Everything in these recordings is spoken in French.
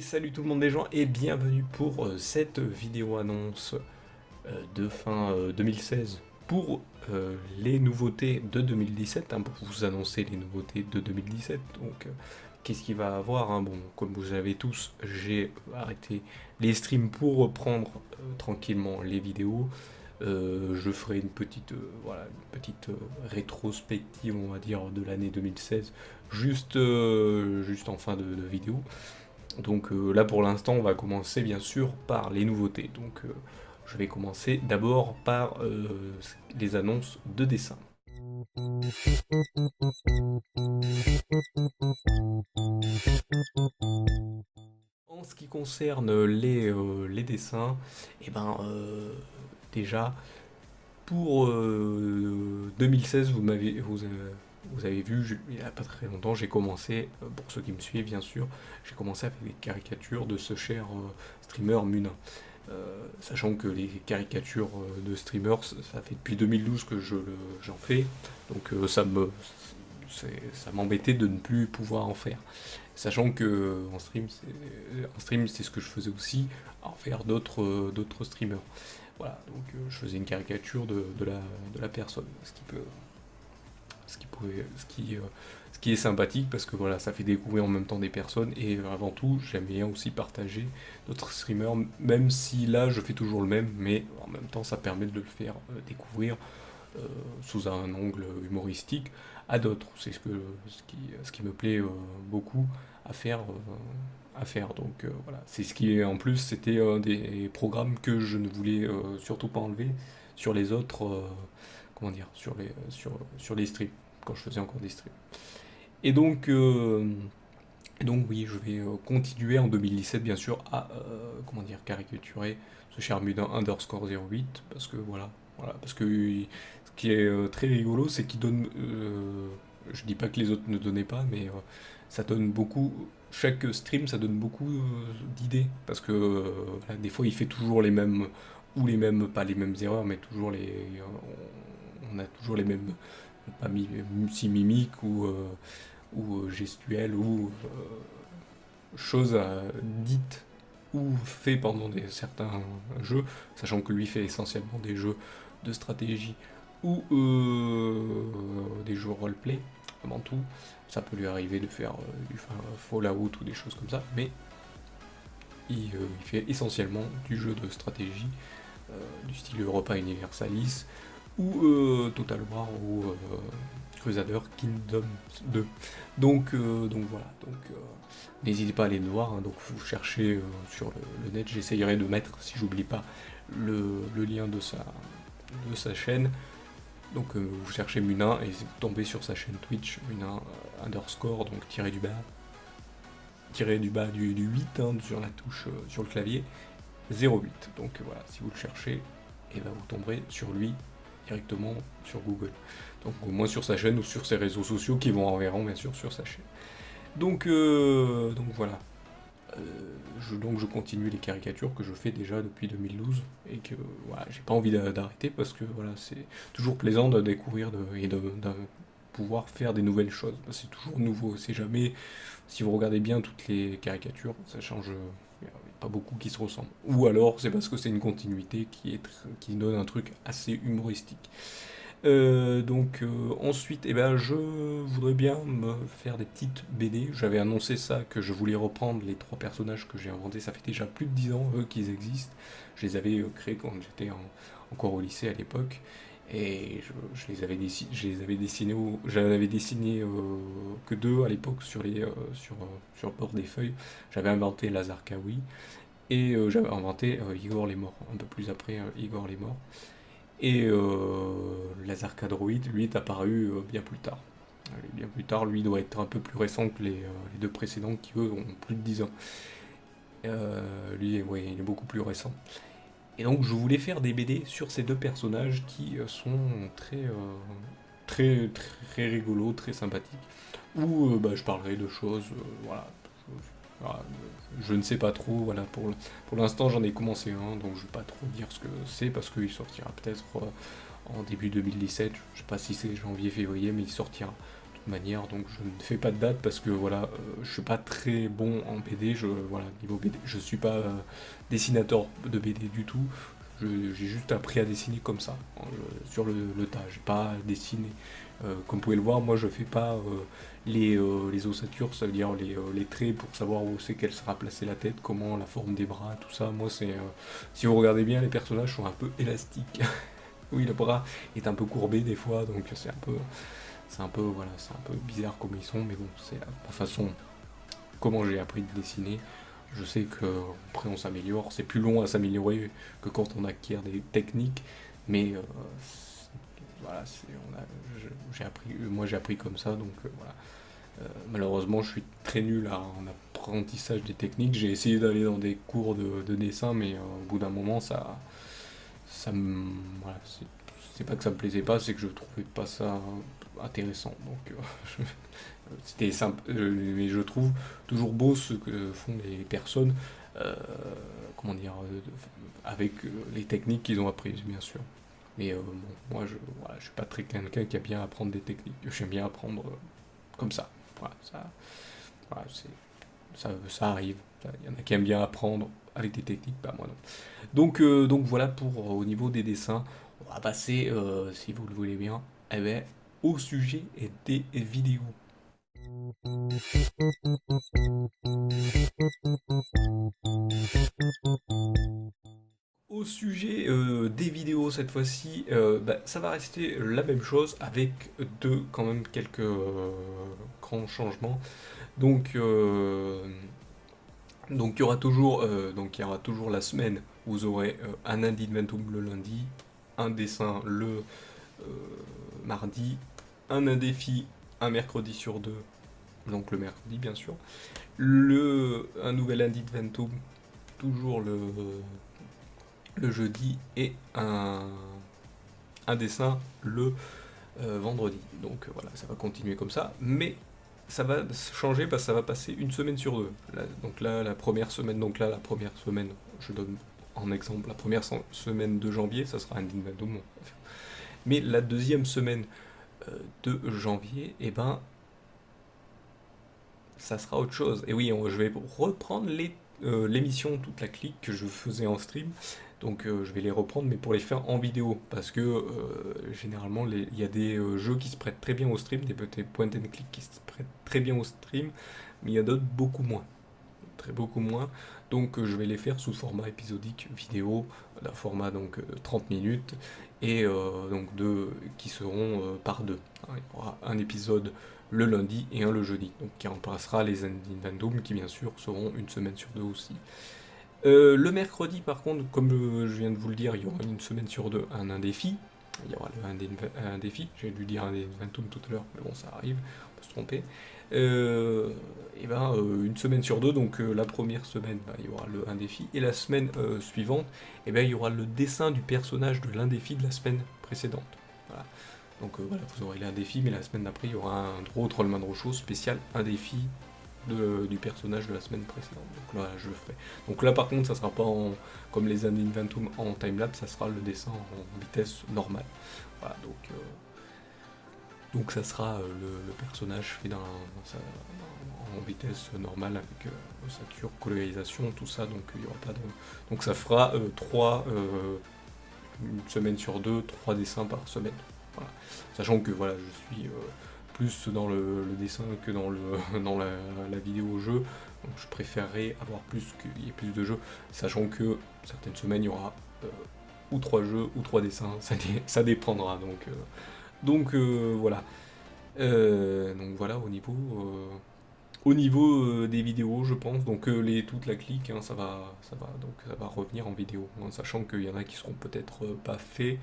Salut tout le monde les gens et bienvenue pour cette vidéo annonce de fin 2016 pour les nouveautés de 2017, pour vous annoncer les nouveautés de 2017. Donc qu'est-ce qu'il va avoir, Bon, comme vous savez tous, j'ai arrêté les streams pour reprendre tranquillement les vidéos. Je ferai une petite, rétrospective, on va dire, de l'année 2016, juste en fin de vidéo. Donc là pour l'instant on va commencer bien sûr par les nouveautés. Donc je vais commencer d'abord par les annonces de dessin. En ce qui concerne les dessins, et déjà pour 2016 vous avez vu, il n'y a pas très longtemps, j'ai commencé, pour ceux qui me suivent bien sûr, j'ai commencé à faire des caricatures de ce cher streamer Munin. Sachant que les caricatures de streamers, ça fait depuis 2012 que j'en fais, donc ça m'embêtait de ne plus pouvoir en faire. Sachant que en stream c'est ce que je faisais aussi, en faire d'autres streamers. Voilà, donc je faisais une caricature de la personne, ce qui est sympathique parce que voilà, ça fait découvrir en même temps des personnes et avant tout, j'aime bien aussi partager d'autres streamers, même si là je fais toujours le même, mais en même temps ça permet de le faire découvrir sous un angle humoristique à d'autres. C'est ce qui me plaît beaucoup à faire. Donc voilà, c'est ce qui en plus c'était un des programmes que je ne voulais surtout pas enlever sur les autres, comment dire, sur les streams, quand je faisais encore des streams. Et donc oui, je vais continuer en 2017 bien sûr à comment dire, caricaturer ce cher Mudin underscore 08 parce que voilà, parce que ce qui est très rigolo, c'est qu'il donne, je dis pas que les autres ne donnaient pas, mais ça donne beaucoup, chaque stream ça donne beaucoup d'idées parce que voilà, des fois il fait toujours les mêmes ou les mêmes, pas les mêmes erreurs, mais toujours on a toujours les mêmes, pas si mimiques ou gestuelles ou choses dites ou fait pendant certains jeux, sachant que lui fait essentiellement des jeux de stratégie ou des jeux roleplay, avant tout. Ça peut lui arriver de faire du Fallout ou des choses comme ça, mais il fait essentiellement du jeu de stratégie, du style Europa Universalis, ou Total War, ou Crusader Kingdom 2. Donc voilà, n'hésitez pas à aller le voir, donc vous cherchez sur le net, j'essayerai de mettre, si j'oublie pas, le lien de sa chaîne. Donc vous cherchez Munin et vous tombez sur sa chaîne Twitch, Munin underscore, donc tiré du bas du 8 sur la touche, sur le clavier, 08. Donc voilà, si vous le cherchez, et vous tomberez sur lui directement sur Google. Donc au moins sur sa chaîne ou sur ses réseaux sociaux qui vont enverront bien sûr sur sa chaîne. Donc voilà. Donc je continue les caricatures que je fais déjà depuis 2012 et que voilà, j'ai pas envie d'arrêter parce que voilà, c'est toujours plaisant de découvrir et de pouvoir faire des nouvelles choses. C'est toujours nouveau, c'est jamais, si vous regardez bien toutes les caricatures, ça change, il n'y a pas beaucoup qui se ressemblent. Ou alors c'est parce que c'est une continuité qui donne un truc assez humoristique. Ensuite, je voudrais bien me faire des petites BD. J'avais annoncé ça, que je voulais reprendre les 3 personnages que j'ai inventés. Ça fait déjà plus de 10 ans, eux, qu'ils existent. Je les avais créés quand j'étais encore au lycée à l'époque. Et je les avais dessinés, j'en avais dessiné que 2 à l'époque sur le bord des feuilles. J'avais inventé Lazar Kawi et j'avais inventé Igor les Morts, un peu plus après Igor les Morts. Et Lazar Kadroid, lui, est apparu bien plus tard. Bien plus tard, lui doit être un peu plus récent que les 2 précédents qui, eux, ont plus de 10 ans. Lui, ouais, il est beaucoup plus récent. Et donc, je voulais faire des BD sur ces 2 personnages qui sont très, très rigolos, très sympathiques. Où je parlerai de choses, voilà. Voilà, je ne sais pas trop, voilà, pour l'instant j'en ai commencé un, donc je ne vais pas trop dire ce que c'est, parce qu'il sortira peut-être en début 2017, je ne sais pas si c'est janvier, février, mais il sortira. manière, donc je ne fais pas de date parce que voilà, je suis pas très bon en BD, voilà, niveau BD, je suis pas dessinateur de BD du tout. J'ai juste appris à dessiner comme ça, sur le tas. J'ai pas dessiné. Comme vous pouvez le voir, moi je fais pas les ossatures, ça veut dire les traits pour savoir où c'est qu'elle sera placée la tête, comment la forme des bras, tout ça. Moi c'est, si vous regardez bien, les personnages sont un peu élastiques. Oui, le bras est un peu courbé des fois, donc voilà, c'est un peu bizarre comme ils sont, mais bon, c'est la façon comment j'ai appris de dessiner. Je sais que après on s'améliore, c'est plus long à s'améliorer que quand on acquiert des techniques, mais voilà, j'ai appris, moi j'ai appris comme ça, donc voilà. Malheureusement, je suis très nul en apprentissage des techniques. J'ai essayé d'aller dans des cours de dessin, mais au bout d'un moment, ça me, voilà, c'est pas que ça me plaisait pas, c'est que je trouvais pas ça intéressant. Donc, c'était simple, mais je trouve toujours beau ce que font les personnes, euh, comment dire, avec les techniques qu'ils ont apprises, bien sûr. Mais bon, moi, voilà, je suis pas très quelqu'un qui a bien apprendre des techniques. J'aime bien apprendre comme ça. Voilà, voilà, ça arrive. Il y en a qui aiment bien apprendre avec des techniques, pas moi non. Donc voilà pour au niveau des dessins. On va passer, si vous le voulez bien, eh ben, au sujet des vidéos. Au sujet des vidéos cette fois-ci, bah, ça va rester la même chose avec quand même quelques grands changements. Donc, euh, donc il y aura toujours la semaine où vous aurez un Inventum le lundi, un dessin le euh, mardi, un indéfi un mercredi sur deux, donc le mercredi bien sûr, un nouvel Inventum toujours le jeudi et un dessin le vendredi. Donc voilà, ça va continuer comme ça, mais ça va changer parce que ça va passer une semaine sur deux. Donc là, la première semaine, je donne en exemple, la première semaine de janvier, ça sera un Invadum. Mais la deuxième semaine de janvier, eh ben, ça sera autre chose. Et oui, je vais reprendre l'émission Toute la clique que je faisais en stream. Donc je vais les reprendre, mais pour les faire en vidéo. Parce que généralement, il y a des jeux qui se prêtent très bien au stream, des petits point and click qui se prêtent très bien au stream, mais il y a d'autres beaucoup moins. Beaucoup moins. Donc je vais les faire sous format épisodique vidéo, d'un format donc 30 minutes, et donc qui seront par deux. Hein. Il y aura un épisode le lundi et un le jeudi, donc qui remplacera les Indie qui bien sûr seront une semaine sur deux aussi. Le mercredi par contre, comme je viens de vous le dire, il y aura une semaine sur deux un défi. Il y aura un défi, j'ai dû dire un Inventum tout à l'heure, mais bon ça arrive, on peut se tromper. Et ben une semaine sur deux, donc la première semaine bah, il y aura un défi, et la semaine suivante, et ben, il y aura le dessin du personnage de l'un défi de la semaine précédente. Voilà. Donc voilà, vous aurez l'un défi, mais la semaine d'après il y aura un Draw Trollman Rocho spécial, un défi du personnage de la semaine précédente. Donc là je le ferai. Donc là par contre ça sera pas comme les Inventum en timelapse, ça sera le dessin en vitesse normale. Voilà, donc ça sera le personnage fait en vitesse normale avec ossature, colorisation, tout ça, donc il y aura pas de. Donc ça fera une semaine sur deux, 3 dessins par semaine. Voilà. Sachant que voilà, je suis plus dans le dessin que dans, dans la vidéo jeu. Donc je préférerais avoir qu'il y ait plus de jeux, sachant que certaines semaines il y aura ou 3 jeux ou 3 dessins, ça dépendra. Donc voilà. Donc voilà au niveau des vidéos, je pense. Donc toute la clique, hein, donc ça va revenir en vidéo, hein, sachant qu'il y en a qui seront peut-être pas faits.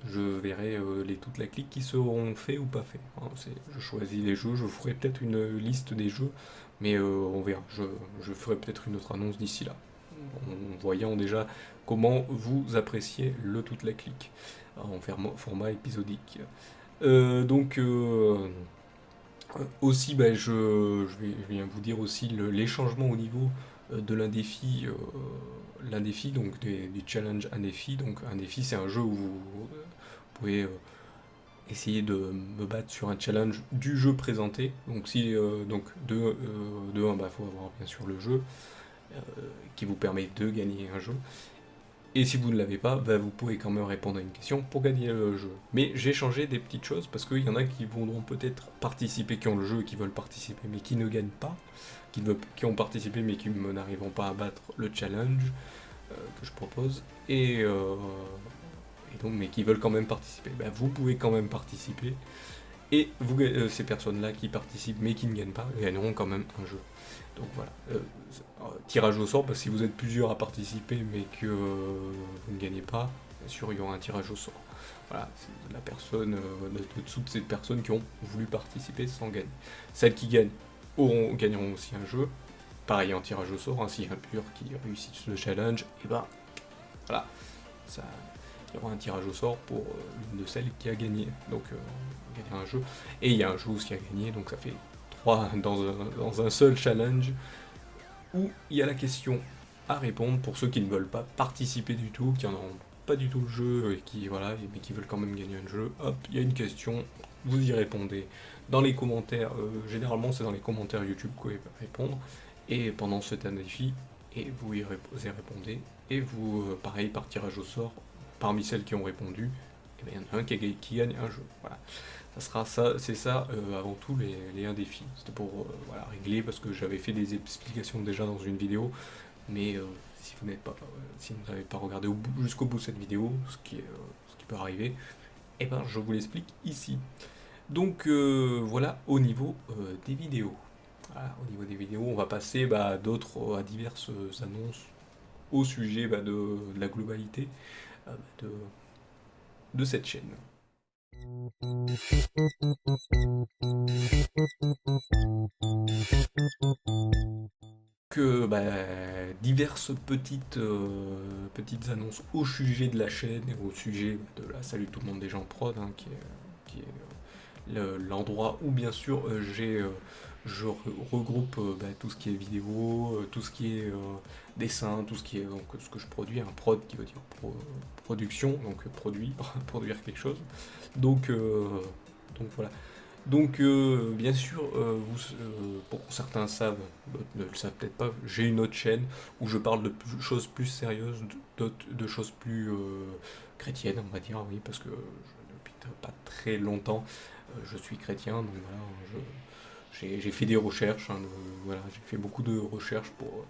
Je verrai toute la clique qui seront faits ou pas faits. Hein. Je choisis les jeux, je ferai peut-être une liste des jeux, mais on verra. Je ferai peut-être une autre annonce d'ici là, en voyant déjà comment vous appréciez toute la clique en format épisodique. Donc aussi, bah, je viens vous dire aussi les changements au niveau de l'un défi, donc du challenge un défi. Donc un défi, c'est un jeu où vous pouvez essayer de me battre sur un challenge du jeu présenté. Donc si donc de 1, bah, faut avoir bien sûr le jeu euh, qui vous permet de gagner un jeu. Et si vous ne l'avez pas, bah, vous pouvez quand même répondre à une question pour gagner le jeu. Mais j'ai changé des petites choses parce qu'il y en a qui voudront peut-être participer, qui ont le jeu et qui veulent participer mais qui ne gagnent pas, qui ont participé mais qui n'arriveront pas à battre le challenge que je propose. Et donc, mais qui veulent quand même participer. Bah, vous pouvez quand même participer. Et ces personnes-là qui participent mais qui ne gagnent pas, gagneront quand même un jeu. Donc voilà, tirage au sort, parce que si vous êtes plusieurs à participer mais que vous ne gagnez pas, bien sûr il y aura un tirage au sort. Voilà, c'est la personne, dessous de ces personnes qui ont voulu participer sans gagner. Celles qui gagnent gagneront aussi un jeu, pareil en tirage au sort, ainsi un pur qui réussit le challenge, et ben voilà, ça, il y aura un tirage au sort pour l'une de celles qui a gagné, donc gagner un jeu. Et il y a un jeu aussi à gagner, donc ça fait 3 dans un seul challenge, où il y a la question à répondre pour ceux qui ne veulent pas participer du tout, qui n'en ont pas du tout le jeu, et qui, voilà, mais qui veulent quand même gagner un jeu. Hop, il y a une question, vous y répondez dans les commentaires, généralement c'est dans les commentaires YouTube que vous pouvez répondre, et pendant ce défi, et vous y répondez, et vous, pareil, par tirage au sort, parmi celles qui ont répondu, et bien, il y en a un qui gagne un jeu. Voilà. Ça sera ça, c'est ça avant tout les 1 défis. C'était pour voilà, régler parce que j'avais fait des explications déjà dans une vidéo, mais si vous n'êtes pas, si vous n'avez pas regardé jusqu'au bout de cette vidéo, ce qui peut arriver, et ben je vous l'explique ici. Donc voilà au niveau des vidéos. Voilà, au niveau des vidéos, on va passer à d'autres, à diverses annonces au sujet de la globalité de, de cette chaîne. Que diverses petites annonces au sujet de la chaîne et au sujet de la Salut tout le monde des gens prod, hein, qui est l'endroit où bien sûr je regroupe tout ce qui est vidéo, tout ce qui est dessin, tout ce qui est donc ce que je produis, un prod qui veut dire production, donc produire, produire quelque chose. Donc, donc voilà. Donc bien sûr, pour certains savent, d'autres ne le savent peut-être pas, j'ai une autre chaîne où je parle de choses plus sérieuses, de choses plus chrétiennes, on va dire, oui, parce que depuis pas très longtemps, je suis chrétien, donc voilà, j'ai fait des recherches, hein, voilà, j'ai fait beaucoup de recherches pour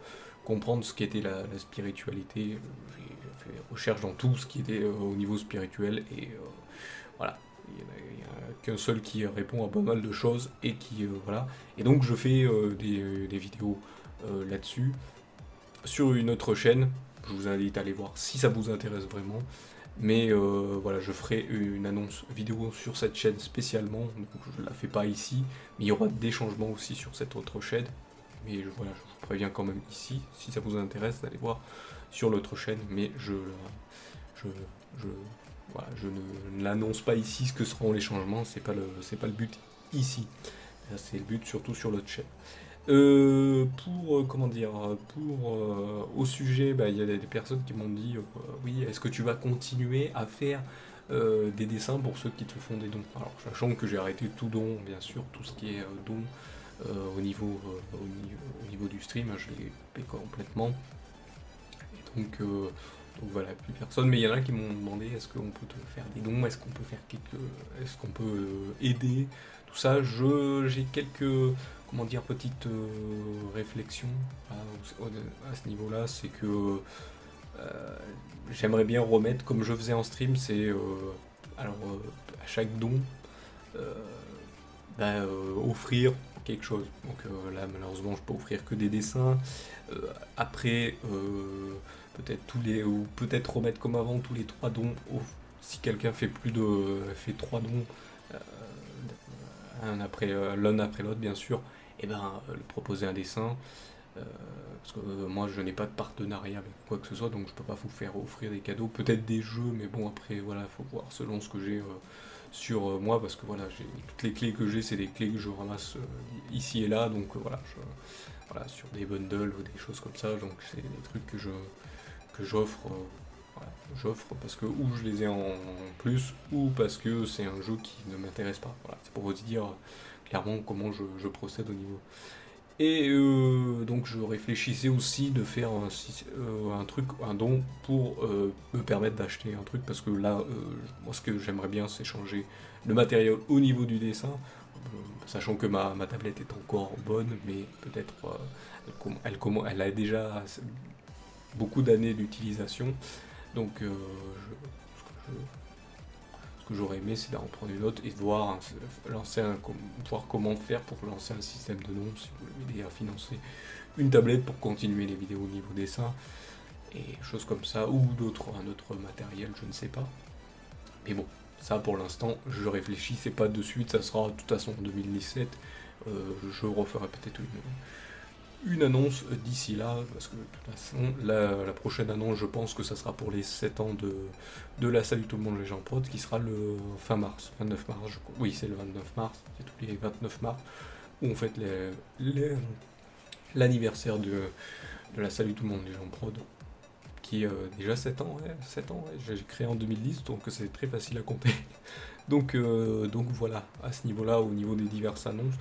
comprendre ce qu'était la spiritualité. J'ai fait des recherches dans tout ce qui était au niveau spirituel et voilà. Il n'y a qu'un seul qui répond à pas mal de choses et qui voilà. Et donc je fais des vidéos là-dessus sur une autre chaîne. Je vous invite à aller voir si ça vous intéresse vraiment. Mais voilà, je ferai une annonce vidéo sur cette chaîne spécialement. Donc je ne la fais pas ici, mais il y aura des changements aussi sur cette autre chaîne. Mais voilà, je vous préviens quand même ici, si ça vous intéresse, d'aller voir sur l'autre chaîne. Mais je voilà, je ne l'annonce pas ici ce que seront les changements, c'est pas le but ici. C'est le but surtout sur l'autre chaîne. Comment dire, au sujet, il y a des personnes qui m'ont dit oui, est-ce que tu vas continuer à faire des dessins pour ceux qui te font des dons? Alors, sachant que j'ai arrêté tout don, bien sûr, tout ce qui est don au niveau du stream, je l'ai coupé complètement. Et donc voilà, plus personne. Mais il y en a qui m'ont demandé est-ce qu'on peut te faire des dons, est-ce qu'on peut faire est-ce qu'on peut aider, tout ça. J'ai quelques, comment dire, petites réflexions à ce niveau-là. C'est que j'aimerais bien remettre comme je faisais en stream, c'est à chaque don offrir quelque chose. Donc là malheureusement je peux offrir que des dessins. Après peut-être ou peut-être remettre comme avant tous les 3 dons. Si quelqu'un fait fait 3 dons l'un après l'autre bien sûr, et le proposer un dessin. Parce que moi je n'ai pas de partenariat avec quoi que ce soit, donc je peux pas vous faire offrir des cadeaux, peut-être des jeux, mais bon après voilà, faut voir selon ce que j'ai sur moi, parce que voilà, toutes les clés que j'ai, c'est des clés que je ramasse ici et là, donc voilà, sur des bundles ou des choses comme ça, donc c'est des trucs que j'offre Voilà, j'offre parce que ou je les ai en plus, ou parce que c'est un jeu qui ne m'intéresse pas. Voilà, c'est pour vous dire clairement comment je procède au niveau. Et donc je réfléchissais aussi de faire un truc, un don pour me permettre d'acheter un truc parce que là, moi ce que j'aimerais bien c'est changer le matériel au niveau du dessin, sachant que ma tablette est encore bonne, mais peut-être elle a déjà beaucoup d'années d'utilisation, donc ce que j'aurais aimé, c'est d'en prendre une autre et de voir, voir comment faire pour lancer un système de nom, si vous voulez m'aider à financer une tablette pour continuer les vidéos au niveau dessin, et choses comme ça, ou un autre matériel, je ne sais pas. Mais bon, ça pour l'instant, je réfléchis, c'est pas de suite, ça sera de toute façon en 2017, je referai peut-être une annonce d'ici là, parce que de toute façon, la prochaine annonce, je pense que ça sera pour les 7 ans de la Salut tout le monde les gens prod, qui sera le fin mars, 29 mars, je crois. Oui, c'est le 29 mars, c'est tous les 29 mars, où on fête l'anniversaire de la Salut tout le monde les gens prod, qui déjà 7 ans, ouais, 7 ans, ouais, j'ai créé en 2010, donc c'est très facile à compter. Donc voilà, à ce niveau-là, au niveau des diverses annonces,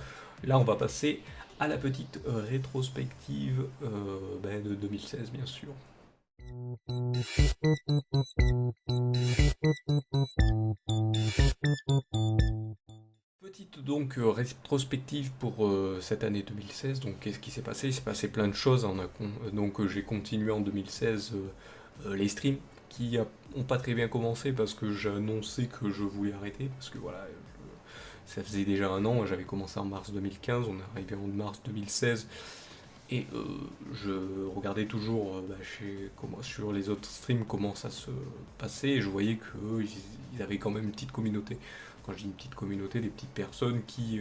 là on va passer à la petite rétrospective de 2016 bien sûr. Petite donc rétrospective pour cette année 2016, donc qu'est-ce qui s'est passé? Il s'est passé plein de choses, donc j'ai continué en 2016 les streams qui ont pas très bien commencé parce que j'ai annoncé que je voulais arrêter, parce que voilà, ça faisait déjà un an, j'avais commencé en mars 2015, on est arrivé en mars 2016, et je regardais toujours sur les autres streams comment ça se passait, et je voyais qu'eux, ils avaient quand même une petite communauté. Quand je dis une petite communauté, des petites personnes qui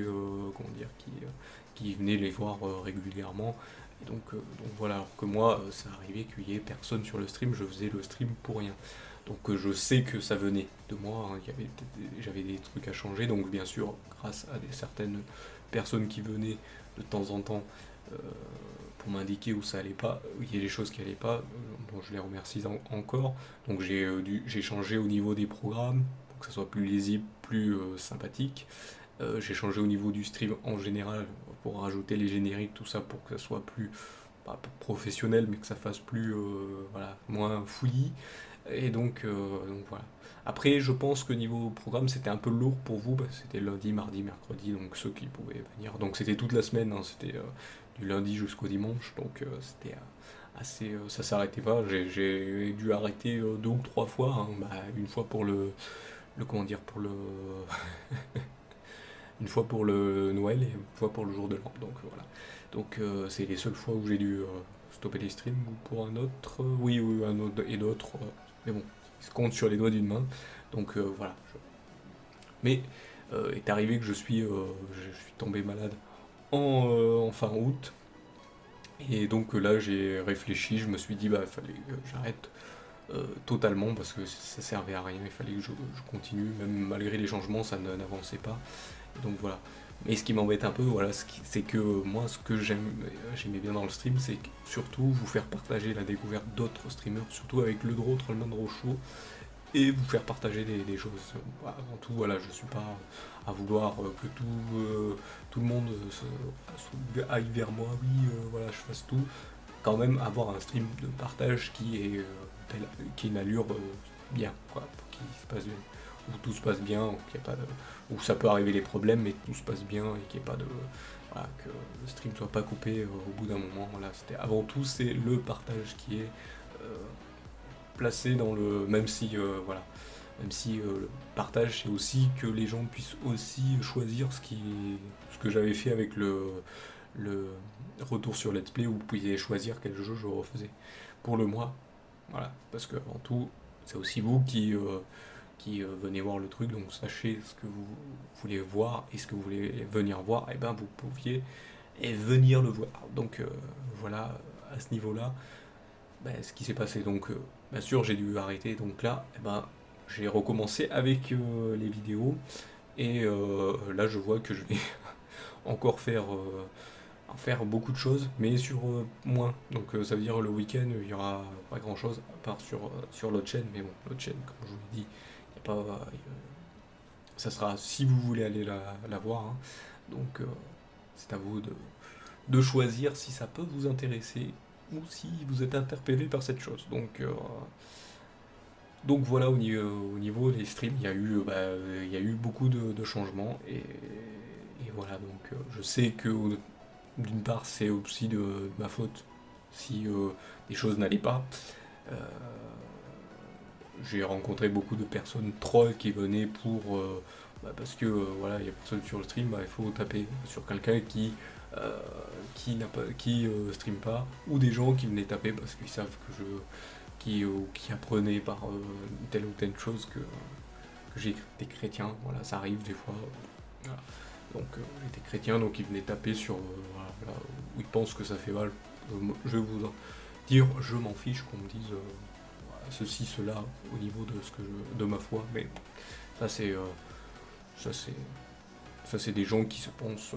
venaient les voir régulièrement. Et donc voilà, alors que moi, ça arrivait qu'il y ait personne sur le stream, je faisais le stream pour rien. Donc je sais que ça venait de moi, hein, j'avais des trucs à changer, donc bien sûr, grâce à certaines personnes qui venaient de temps en temps euh, pour m'indiquer où ça allait pas, où il y a des choses qui allaient pas, dont je les remercie encore. Donc j'ai changé au niveau des programmes, pour que ça soit plus lisible, plus sympathique. J'ai changé au niveau du stream en général, pour rajouter les génériques, tout ça, pour que ça soit plus, pas professionnel, mais que ça fasse plus, voilà, moins fouillis. Et donc voilà. Après, je pense que niveau programme, c'était un peu lourd pour vous, parce que c'était lundi, mardi, mercredi, donc ceux qui pouvaient venir. Donc c'était toute la semaine, hein, c'était du lundi jusqu'au dimanche, donc c'était assez. Ça s'arrêtait pas. J'ai dû arrêter 2 ou 3 fois, hein. Bah, une fois pour comment dire, pour le. Une fois pour le Noël et une fois pour le jour de l'an. Donc voilà. Donc c'est les seules fois où j'ai dû stopper les streams, ou pour un autre, oui, oui, un autre et d'autres. Mais bon, il se compte sur les doigts d'une main. Donc voilà. Mais est arrivé que je suis tombé malade en fin août. Et donc là j'ai réfléchi, je me suis dit bah il fallait que j'arrête totalement parce que ça servait à rien, il fallait que je continue, même malgré les changements ça n'avançait pas. Et donc voilà. Mais ce qui m'embête un peu, voilà, c'est que moi, ce que j'aimais bien dans le stream, c'est surtout vous faire partager la découverte d'autres streamers, surtout avec le Draw, Trollman Draw Show, et vous faire partager des choses. Avant tout, voilà, je suis pas à vouloir que tout le monde aille vers moi, oui, voilà, je fasse tout. Quand même avoir un stream de partage qui est une allure bien, quoi, pour qu'il se passe bien, où tout se passe bien, où ça peut arriver les problèmes, mais tout se passe bien et qu'il n'y ait pas de, voilà, que le stream soit pas coupé au bout d'un moment. Voilà, avant tout c'est le partage qui est euh, placé dans le, même si voilà, même si le partage c'est aussi que les gens puissent aussi choisir ce que j'avais fait avec le retour sur Let's Play où vous pouviez choisir quel jeu je refaisais pour le mois. Voilà, parce que avant tout, c'est aussi vous qui venez voir le truc, donc sachez ce que vous voulez voir et ce que vous voulez venir voir, et ben vous pouviez venir le voir. Donc voilà, à ce niveau-là, ben, ce qui s'est passé. Donc bien sûr, j'ai dû arrêter. Donc là, ben, j'ai recommencé avec les vidéos et là, je vois que je vais encore faire en faire beaucoup de choses, mais sur moins. Donc ça veut dire le week-end, il y aura pas grand-chose, à part sur l'autre chaîne. Mais bon, l'autre chaîne, comme je vous l'ai dit, il y a pas, ça sera si vous voulez aller la voir, hein. Donc c'est à vous de choisir si ça peut vous intéresser ou si vous êtes interpellé par cette chose. Donc voilà, au niveau des streams, il y a eu beaucoup de changements et voilà, donc je sais que d'une part c'est aussi de ma faute si des choses n'allaient pas. Euh, j'ai rencontré beaucoup de personnes trolls qui venaient parce que voilà, il n'y a personne sur le stream, il faut taper sur quelqu'un qui stream pas, ou des gens qui venaient taper parce qu'ils savent qui apprenaient par telle ou telle chose que j'ai des chrétiens, voilà, ça arrive des fois. Voilà. Donc j'étais chrétien, donc ils venaient taper sur voilà, où ils pensent que ça fait mal. Je vais vous en dire, je m'en fiche qu'on me dise voilà, ceci, cela au niveau de ma foi, mais ça c'est ça c'est ça c'est des gens qui se pensent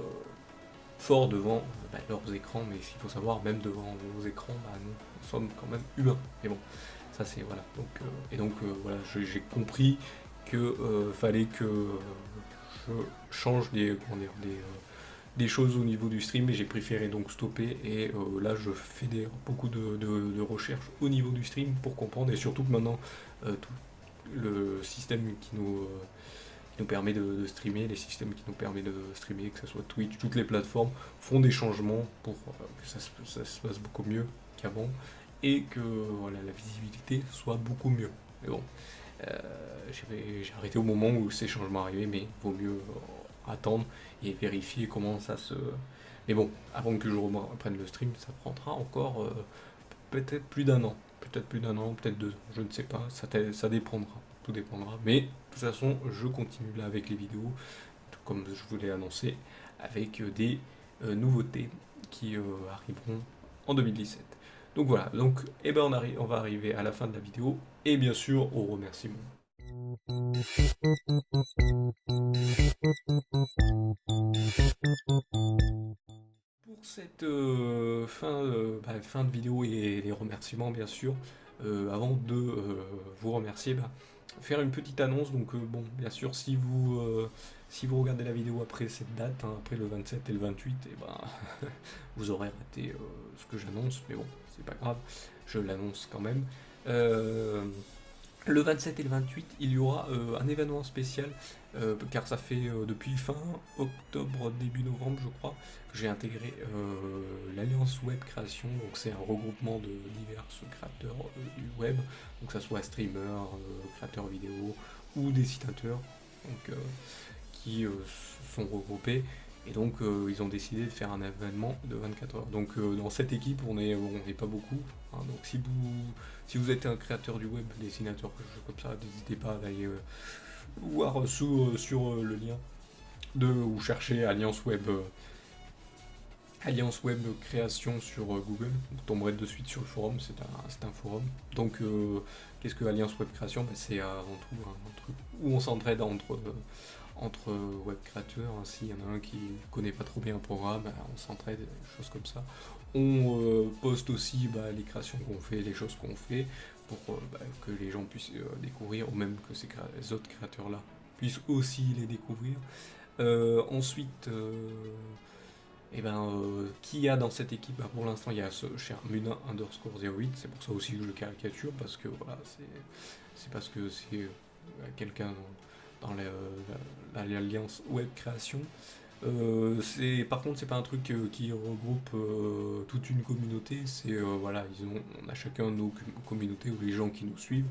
forts devant leurs écrans, mais il faut savoir, même devant nos écrans, nous sommes quand même humains. Mais bon, ça c'est voilà. Donc voilà, j'ai compris que fallait que je change des choses au niveau du stream, et j'ai préféré donc stopper. Et là, je fais beaucoup de recherches au niveau du stream pour comprendre, et surtout que maintenant, tout le système qui nous permet de streamer, les systèmes qui nous permettent de streamer, que ce soit Twitch, toutes les plateformes font des changements pour que ça se passe beaucoup mieux qu'avant, et que voilà, la visibilité soit beaucoup mieux. Mais bon, euh, j'ai arrêté au moment où ces changements arrivaient, mais il vaut mieux attendre et vérifier comment ça se... Mais bon, avant que je reprenne le stream, ça prendra encore peut-être plus d'un an. Peut-être plus d'un an, peut-être 2 ans, je ne sais pas, ça dépendra. Tout dépendra. Mais de toute façon, je continue là avec les vidéos, tout comme je vous l'ai annoncé, avec des nouveautés qui arriveront en 2017. Donc voilà, donc on va arriver à la fin de la vidéo, et bien sûr aux remerciements. Pour cette fin de vidéo et les remerciements, bien sûr, avant de vous remercier, faire une petite annonce. Donc, bon, bien sûr, si vous regardez la vidéo après cette date, hein, après le 27 et le 28, et vous aurez raté ce que j'annonce, mais bon, c'est pas grave, je l'annonce quand même. Euh, le 27 et le 28, il y aura un événement spécial, car ça fait depuis fin octobre, début novembre, je crois, que j'ai intégré l'Alliance Web Création. Donc c'est un regroupement de divers créateurs du web, donc que ce soit streamers, créateurs vidéo ou dessinateurs, donc, qui sont regroupés. Et donc ils ont décidé de faire un événement de 24 heures. Donc dans cette équipe, on n'est pas beaucoup, hein. Donc si vous êtes un créateur du web, dessinateur, quelque chose comme ça, n'hésitez pas à aller voir sur le lien ou chercher Alliance Web Création sur Google. Vous tomberez de suite sur le forum, c'est un forum. Donc qu'est-ce que Alliance Web Création? C'est avant tout un truc où on s'entraide entre web créateurs, hein. S'il y en a un qui connaît pas trop bien un programme, on s'entraide, des choses comme ça. On poste aussi les créations qu'on fait, les choses qu'on fait, pour que les gens puissent découvrir, ou même que les autres créateurs-là puissent aussi les découvrir. Ensuite, qui y a dans cette équipe? Pour l'instant, il y a ce cher Munin underscore 08, c'est pour ça aussi que je le caricature, parce que voilà, c'est parce que c'est quelqu'un dans l'alliance web création. Par contre, c'est pas un truc qui regroupe toute une communauté. Voilà, on a chacun nos communautés, ou les gens qui nous suivent.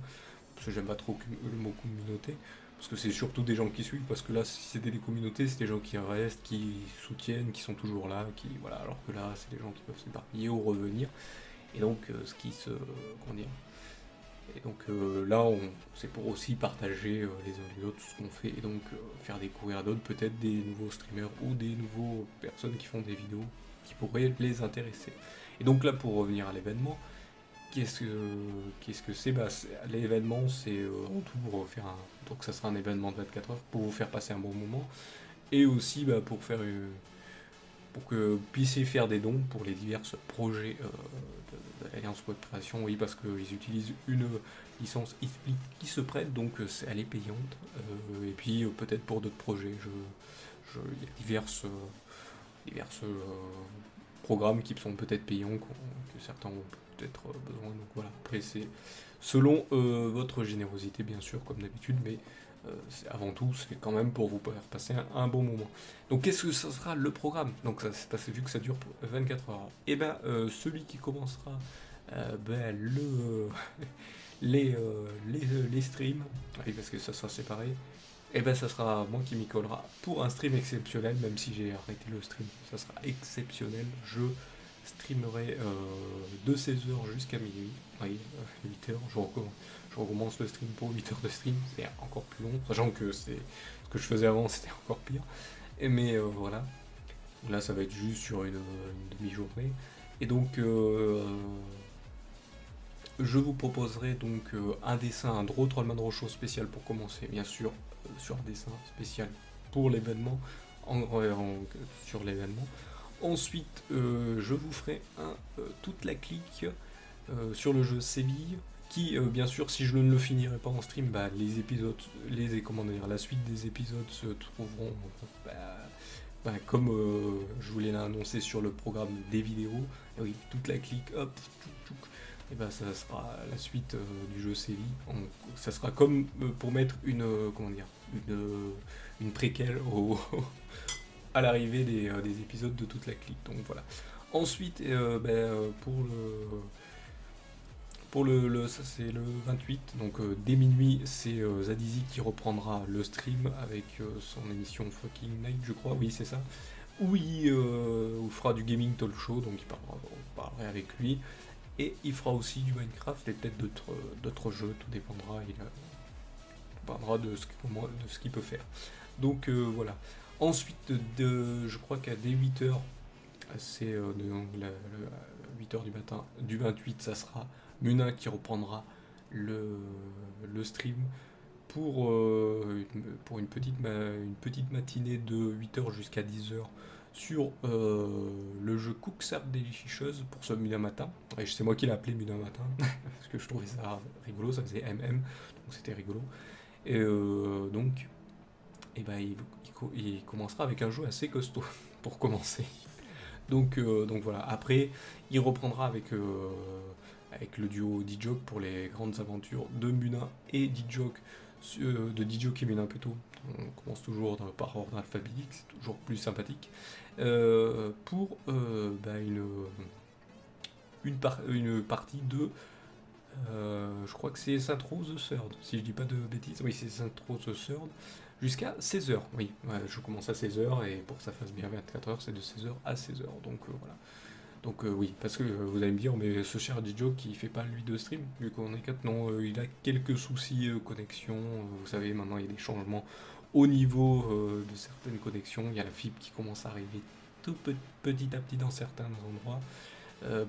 Parce que j'aime pas trop le mot communauté, parce que c'est surtout des gens qui suivent. Parce que là, si c'était des communautés, c'est des gens qui restent, qui soutiennent, qui sont toujours là, voilà. Alors que là, c'est des gens qui peuvent s'éparpiller ou revenir. Et donc, comment dire, et donc là, c'est pour aussi partager les uns les autres tout ce qu'on fait, et donc faire découvrir à d'autres peut-être des nouveaux streamers ou des nouveaux personnes qui font des vidéos qui pourraient les intéresser. Et donc là, pour revenir à l'événement, qu'est-ce que c'est? L'événement, c'est en tout pour faire donc ça sera un événement de 24 heures pour vous faire passer un bon moment, et aussi pour faire pour que vous puissiez faire des dons pour les divers projets de l'Alliance Web Création. Oui, parce qu'ils utilisent une licence XSplit qui se prête, donc elle est payante. Et puis peut-être pour d'autres projets, il y a diverses programmes qui sont peut-être payants, que certains ont peut-être besoin. Donc voilà, après c'est selon votre générosité bien sûr, comme d'habitude, mais avant tout c'est quand même pour vous faire passer un bon moment. Donc qu'est-ce que ça sera le programme? Donc ça s'est passé vu que ça dure 24 heures. Et ben celui qui commencera ben, les streams, oui, parce que ça sera séparé, et ben ça sera moi qui m'y collera pour un stream exceptionnel, même si j'ai arrêté le stream, ça sera exceptionnel. Je streamerai de 16 h jusqu'à minuit, oui, 8 h, je recommence le stream pour 8 h de stream, c'est encore plus long, sachant que c'est ce que je faisais avant, c'était encore pire. Mais voilà, là ça va être juste sur une demi-journée. Et donc je vous proposerai donc un dessin, un Draw Trollman Draw Show spécial pour commencer, bien sûr, sur un dessin spécial pour l'événement, sur l'événement. Ensuite, je vous ferai toute la clique sur le jeu Séville, qui, bien sûr, si je ne le finirai pas en stream, bah, les épisodes, la suite des épisodes se trouveront, comme je vous l'ai annoncé sur le programme des vidéos. Et oui, toute la clique, hop, et bah, ça sera la suite du jeu Séville. Ça sera comme pour mettre une préquelle à l'arrivée des épisodes de toute la clique. Donc voilà. Ensuite, ça c'est le 28, donc dès minuit, c'est Zadizi qui reprendra le stream avec son émission Fucking Night, je crois, oui c'est ça, où il fera du gaming talk show, donc on parlerait avec lui, et il fera aussi du Minecraft et peut-être d'autres jeux, tout dépendra, il parlera de ce qu'il peut faire. Donc voilà. Ensuite, je crois qu'à dès 8 h, c'est 8 h du matin, du 28, ça sera Munin qui reprendra le stream pour une petite matinée de 8 h jusqu'à 10 h sur le jeu Cooksart Delicious pour ce Munin matin. Et c'est moi qui l'ai appelé Munin matin, parce que je trouvais ça rigolo, ça faisait MM, donc c'était rigolo. Et donc, et ben, il commencera avec un jeu assez costaud pour commencer. Donc voilà, après il reprendra avec le duo D-Joke pour les grandes aventures de Munin et D-Joke, de D-Joke et Munin plutôt. On commence toujours par ordre alphabétique, c'est toujours plus sympathique. Pour une partie de je crois que c'est Saint Rose the Third, si je dis pas de bêtises. Oui, c'est Saint Rose the Third, jusqu'à 16 h. Oui, ouais, je commence à 16 h et pour que ça fasse bien 24 h, c'est de 16 h à 16 h. Donc voilà. Donc oui, parce que vous allez me dire, mais ce cher DJ qui fait pas lui de stream, vu qu'on est 4, non, il a quelques soucis connexion. Vous savez, maintenant il y a des changements au niveau de certaines connexions. Il y a la fibre qui commence à arriver tout petit à petit dans certains endroits.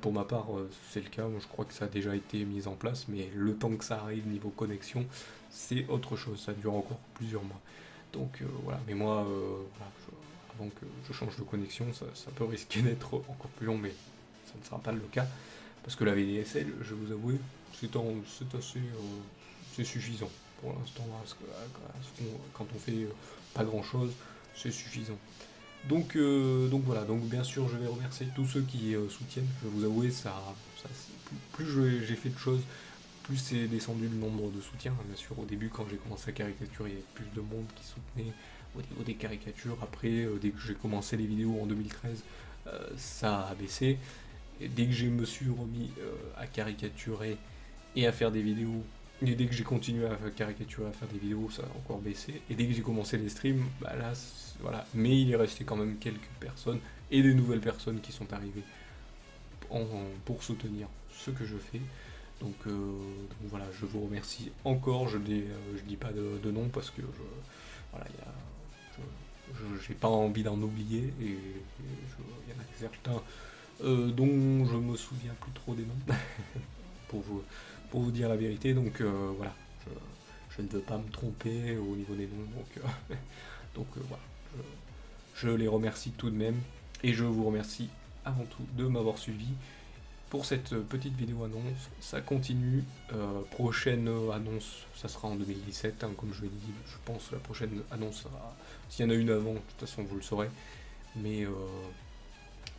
Pour ma part, c'est le cas. Moi, je crois que ça a déjà été mis en place, mais le temps que ça arrive niveau connexion, c'est autre chose. Ça dure encore plusieurs mois. Donc voilà. Mais moi, avant que je change de connexion, ça peut risquer d'être encore plus long, mais ça ne sera pas le cas. Parce que la VDSL, je vais vous avouer, c'est suffisant. Pour l'instant, quand on fait pas grand chose, c'est suffisant. Donc voilà, donc bien sûr je vais remercier tous ceux qui soutiennent. Je vais vous avouer, plus j'ai fait de choses, plus c'est descendu le nombre de soutiens. Bien sûr, au début, quand j'ai commencé à caricaturer, il y avait plus de monde qui soutenait au niveau des caricatures. Après, dès que j'ai commencé les vidéos en 2013, ça a baissé. Et dès que je me suis remis à caricaturer et à faire des vidéos, et dès que j'ai continué à caricaturer, à faire des vidéos, ça a encore baissé. Et dès que j'ai commencé les streams, bah là, voilà. Mais il est resté quand même quelques personnes et des nouvelles personnes qui sont arrivées pour soutenir ce que je fais. Donc voilà, je vous remercie encore. Je dis pas de nom parce que j'ai pas envie d'en oublier et il y en a certains dont je me souviens plus trop des noms pour vous dire la vérité. Donc voilà, je ne veux pas me tromper au niveau des noms. Donc voilà, je les remercie tout de même. Et je vous remercie avant tout de m'avoir suivi pour cette petite vidéo annonce. Ça continue. Prochaine annonce, ça sera en 2017, hein, comme je l'ai dit. Je pense que la prochaine annonce sera... S'il y en a une avant, de toute façon vous le saurez. Mais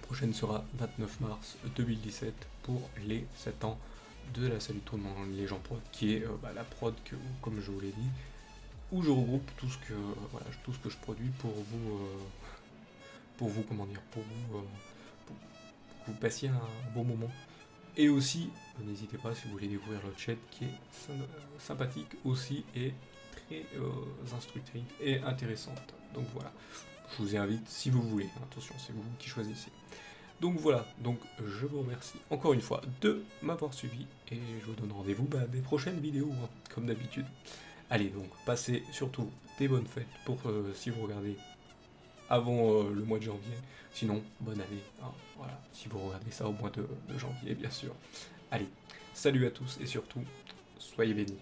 prochaine sera 29 mars 2017 pour les 7 ans de la Salut tout le monde, les gens prod, qui est la prod que, comme je vous l'ai dit, où je regroupe tout ce que tout ce que je produis comment dire, pour que vous passiez un bon moment. Et aussi, n'hésitez pas si vous voulez découvrir le chat qui est sympathique aussi et très instructive et intéressante. Donc voilà, je vous invite si vous voulez, attention, c'est vous qui choisissez. Donc voilà, donc je vous remercie encore une fois de m'avoir suivi et je vous donne rendez-vous des prochaines vidéos, hein, comme d'habitude. Allez, donc passez surtout des bonnes fêtes pour si vous regardez avant le mois de janvier. Sinon, bonne année, hein, voilà, si vous regardez ça au mois de janvier, bien sûr. Allez, salut à tous et surtout, soyez bénis.